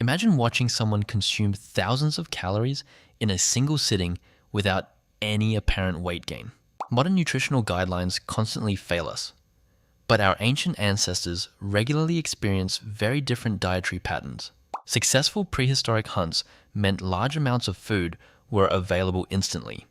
Imagine watching someone consume thousands of calories in a single sitting without any apparent weight gain. Modern nutritional guidelines constantly fail us, but our ancient ancestors regularly experienced very different dietary patterns. Successful prehistoric hunts meant large amounts of food were available instantly,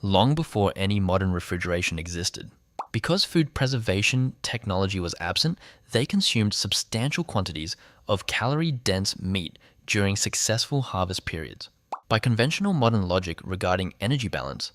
long before any modern refrigeration existed. Because food preservation technology was absent, they consumed substantial quantities of calorie-dense meat during successful harvest periods. By conventional modern logic regarding energy balance,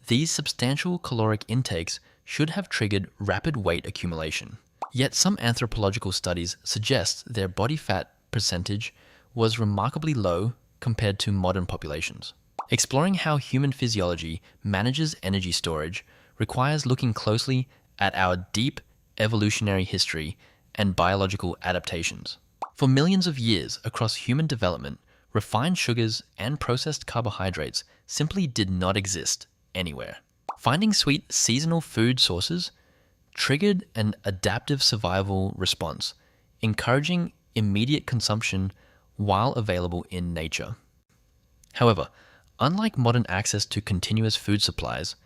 these substantial caloric intakes should have triggered rapid weight accumulation. Yet some anthropological studies suggest their body fat percentage was remarkably low compared to modern populations. Exploring how human physiology manages energy storage requires looking closely at our deep evolutionary history and biological adaptations. For millions of years across human development, refined sugars and processed carbohydrates simply did not exist anywhere. Finding sweet seasonal food sources triggered an adaptive survival response, encouraging immediate consumption while available in nature. However, unlike modern access to continuous food supplies,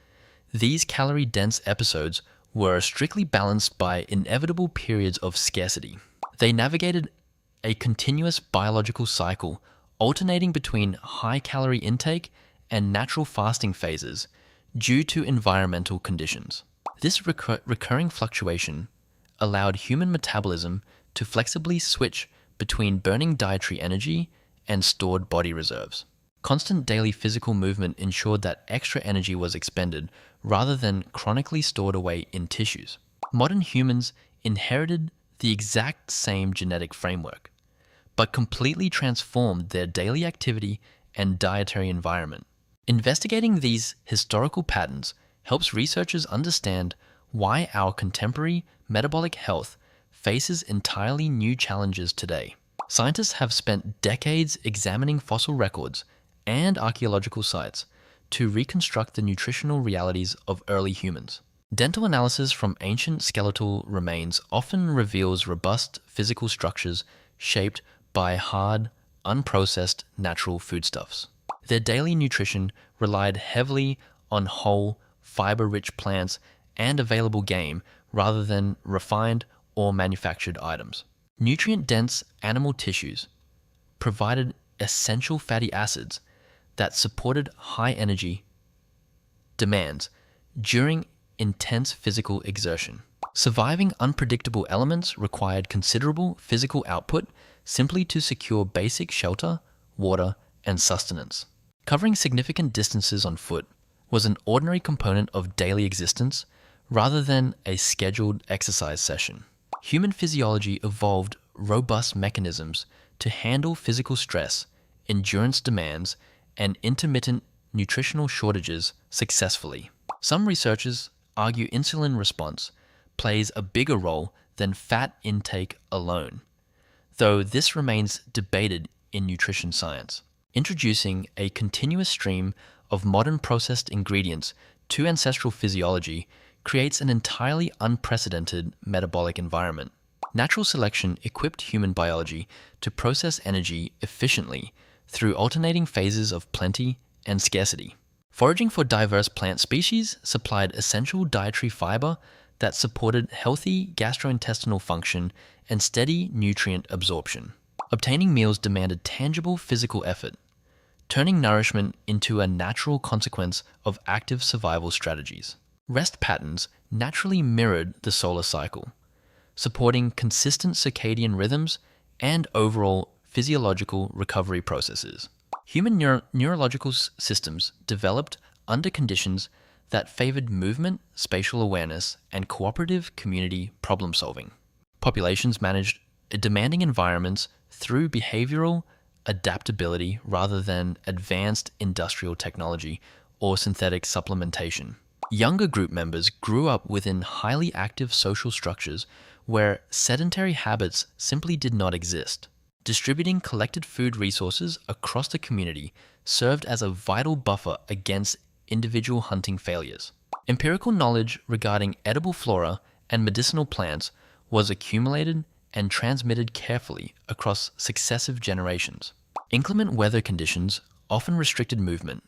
these calorie-dense episodes were strictly balanced by inevitable periods of scarcity. They navigated a continuous biological cycle, alternating between high-calorie intake and natural fasting phases due to environmental conditions. This recurring fluctuation allowed human metabolism to flexibly switch between burning dietary energy and stored body reserves. Constant daily physical movement ensured that extra energy was expended rather than chronically stored away in tissues. Modern humans inherited the exact same genetic framework, but completely transformed their daily activity and dietary environment. Investigating these historical patterns helps researchers understand why our contemporary metabolic health faces entirely new challenges today. Scientists have spent decades examining fossil records and archaeological sites to reconstruct the nutritional realities of early humans. Dental analysis from ancient skeletal remains often reveals robust physical structures shaped by hard, unprocessed natural foodstuffs. Their daily nutrition relied heavily on whole, fiber-rich plants and available game rather than refined or manufactured items. Nutrient-dense animal tissues provided essential fatty acids that supported high energy demands during intense physical exertion. Surviving unpredictable elements required considerable physical output simply to secure basic shelter, water, and sustenance. Covering significant distances on foot was an ordinary component of daily existence rather than a scheduled exercise session. Human physiology evolved robust mechanisms to handle physical stress, endurance demands, and intermittent nutritional shortages successfully. Some researchers argue insulin response plays a bigger role than fat intake alone, though this remains debated in nutrition science. Introducing a continuous stream of modern processed ingredients to ancestral physiology creates an entirely unprecedented metabolic environment. Natural selection equipped human biology to process energy efficiently through alternating phases of plenty and scarcity. Foraging for diverse plant species supplied essential dietary fiber that supported healthy gastrointestinal function and steady nutrient absorption. Obtaining meals demanded tangible physical effort, turning nourishment into a natural consequence of active survival strategies. Rest patterns naturally mirrored the solar cycle, supporting consistent circadian rhythms and overall physiological recovery processes. Human neurological systems developed under conditions that favored movement, spatial awareness, and cooperative community problem solving. Populations managed demanding environments through behavioral adaptability rather than advanced industrial technology or synthetic supplementation. Younger group members grew up within highly active social structures where sedentary habits simply did not exist. Distributing collected food resources across the community served as a vital buffer against individual hunting failures. Empirical knowledge regarding edible flora and medicinal plants was accumulated and transmitted carefully across successive generations. Inclement weather conditions often restricted movement,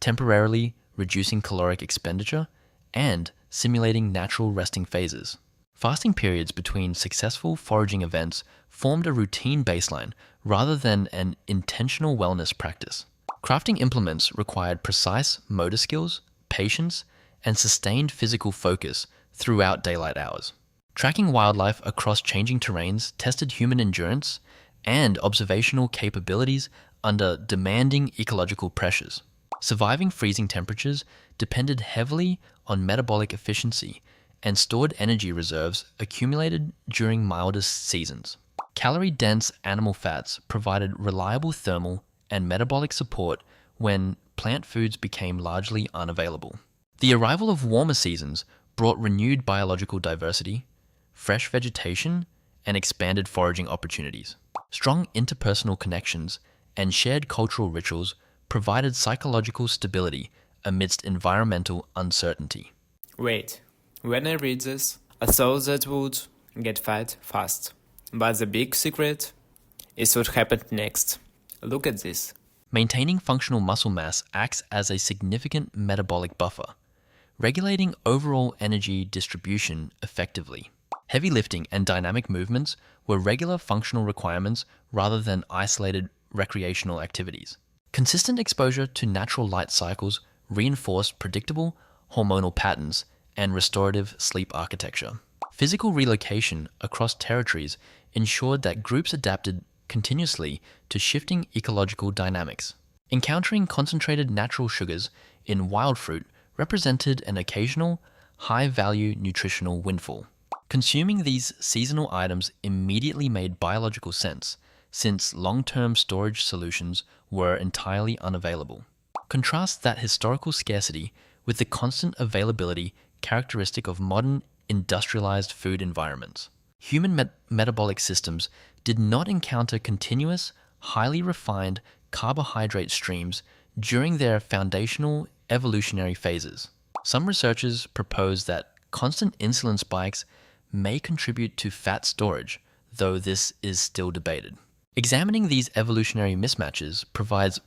temporarily reducing caloric expenditure and simulating natural resting phases. Fasting periods between successful foraging events formed a routine baseline rather than an intentional wellness practice. Crafting implements required precise motor skills, patience, and sustained physical focus throughout daylight hours. Tracking wildlife across changing terrains tested human endurance and observational capabilities under demanding ecological pressures. Surviving freezing temperatures depended heavily on metabolic efficiency and stored energy reserves accumulated during mildest seasons. Calorie-dense animal fats provided reliable thermal and metabolic support when plant foods became largely unavailable. The arrival of warmer seasons brought renewed biological diversity, fresh vegetation, and expanded foraging opportunities. Strong interpersonal connections and shared cultural rituals provided psychological stability amidst environmental uncertainty. Wait, when I read this, I thought that would get fat fast. But the big secret is what happened next. Look at this. Maintaining functional muscle mass acts as a significant metabolic buffer, regulating overall energy distribution effectively. Heavy lifting and dynamic movements were regular functional requirements rather than isolated recreational activities. Consistent exposure to natural light cycles reinforced predictable hormonal patterns and restorative sleep architecture. Physical relocation across territories ensured that groups adapted continuously to shifting ecological dynamics. Encountering concentrated natural sugars in wild fruit represented an occasional, high-value nutritional windfall. Consuming these seasonal items immediately made biological sense, since long-term storage solutions were entirely unavailable. Contrast that historical scarcity with the constant availability characteristic of modern industrialized food environments. Human metabolic systems did not encounter continuous, highly refined carbohydrate streams during their foundational evolutionary phases. Some researchers propose that constant insulin spikes may contribute to fat storage, though this is still debated. Examining these evolutionary mismatches provides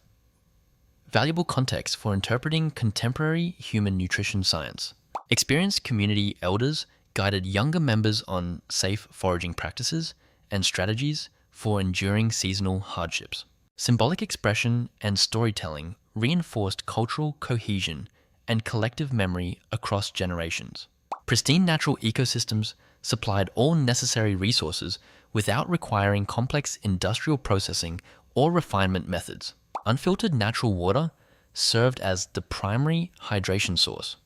valuable context for interpreting contemporary human nutrition science. Experienced community elders guided younger members on safe foraging practices and strategies for enduring seasonal hardships. Symbolic expression and storytelling reinforced cultural cohesion and collective memory across generations. Pristine natural ecosystems supplied all necessary resources without requiring complex industrial processing or refinement methods. Unfiltered natural water served as the primary hydration source,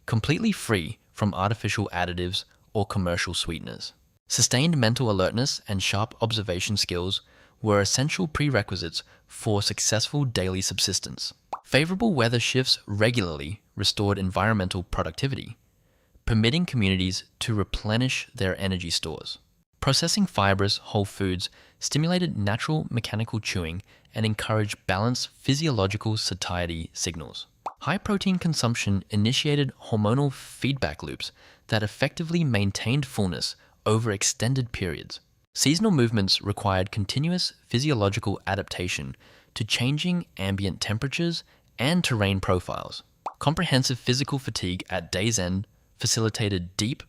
completely free from artificial additives or commercial sweeteners. Sustained mental alertness and sharp observation skills were essential prerequisites for successful daily subsistence. Favorable weather shifts regularly restored environmental productivity, permitting communities to replenish their energy stores. Processing fibrous whole foods stimulated natural mechanical chewing and encouraged balanced physiological satiety signals. High protein consumption initiated hormonal feedback loops that effectively maintained fullness over extended periods. Seasonal movements required continuous physiological adaptation to changing ambient temperatures and terrain profiles. Comprehensive physical fatigue at day's end facilitated deep,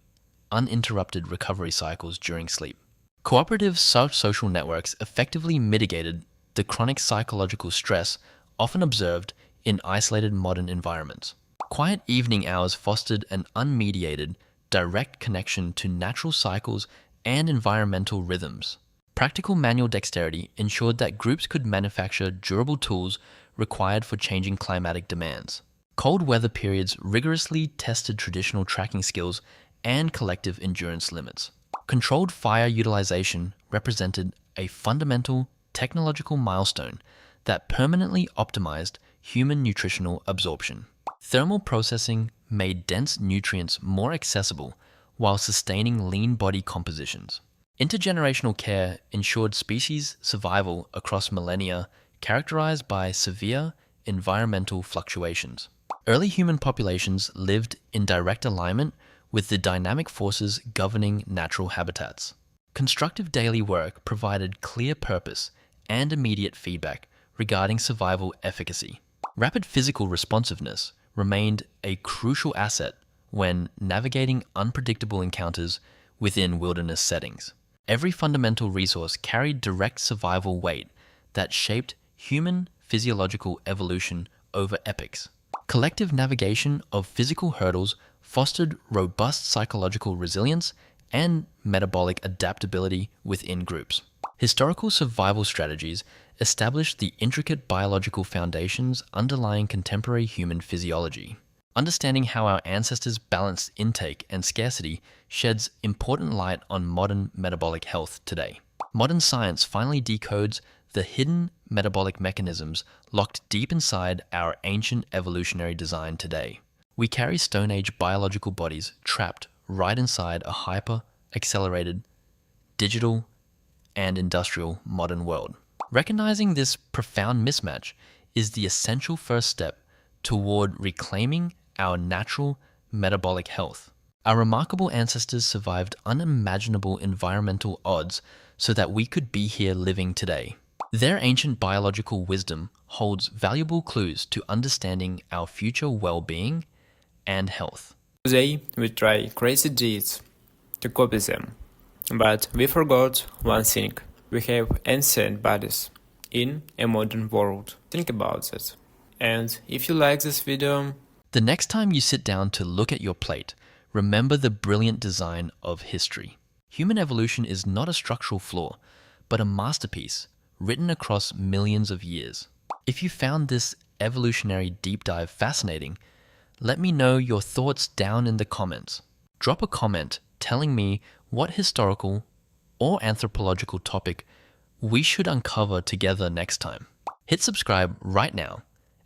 uninterrupted recovery cycles during sleep. Cooperative social networks effectively mitigated the chronic psychological stress often observed in isolated modern environments. Quiet evening hours fostered an unmediated, direct connection to natural cycles and environmental rhythms. Practical manual dexterity ensured that groups could manufacture durable tools required for changing climatic demands. Cold weather periods rigorously tested traditional tracking skills and collective endurance limits. Controlled fire utilization represented a fundamental technological milestone that permanently optimized human nutritional absorption. Thermal processing made dense nutrients more accessible while sustaining lean body compositions. Intergenerational care ensured species survival across millennia characterized by severe environmental fluctuations. Early human populations lived in direct alignment with the dynamic forces governing natural habitats. Constructive daily work provided clear purpose and immediate feedback regarding survival efficacy. Rapid physical responsiveness remained a crucial asset when navigating unpredictable encounters within wilderness settings. Every fundamental resource carried direct survival weight that shaped human physiological evolution over epochs. Collective navigation of physical hurdles fostered robust psychological resilience and metabolic adaptability within groups. Historical survival strategies established the intricate biological foundations underlying contemporary human physiology. Understanding how our ancestors balanced intake and scarcity sheds important light on modern metabolic health today. Modern science finally decodes the hidden metabolic mechanisms locked deep inside our ancient evolutionary design today. We carry Stone Age biological bodies trapped right inside a hyper-accelerated, digital, and industrial modern world. Recognizing this profound mismatch is the essential first step toward reclaiming our natural metabolic health. Our remarkable ancestors survived unimaginable environmental odds so that we could be here living today. Their ancient biological wisdom holds valuable clues to understanding our future well-being and health. Today we try crazy deeds to copy them, but we forgot one thing. We have ancient bodies in a modern world. Think about that. And if you like this video, the next time you sit down to look at your plate, remember the brilliant design of history. Human evolution is not a structural flaw, but a masterpiece written across millions of years. If you found this evolutionary deep dive fascinating, let me know your thoughts down in the comments. Drop a comment telling me what historical or anthropological topic we should uncover together next time. Hit subscribe right now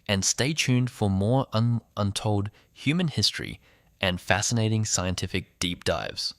and stay tuned for more untold human history and fascinating scientific deep dives.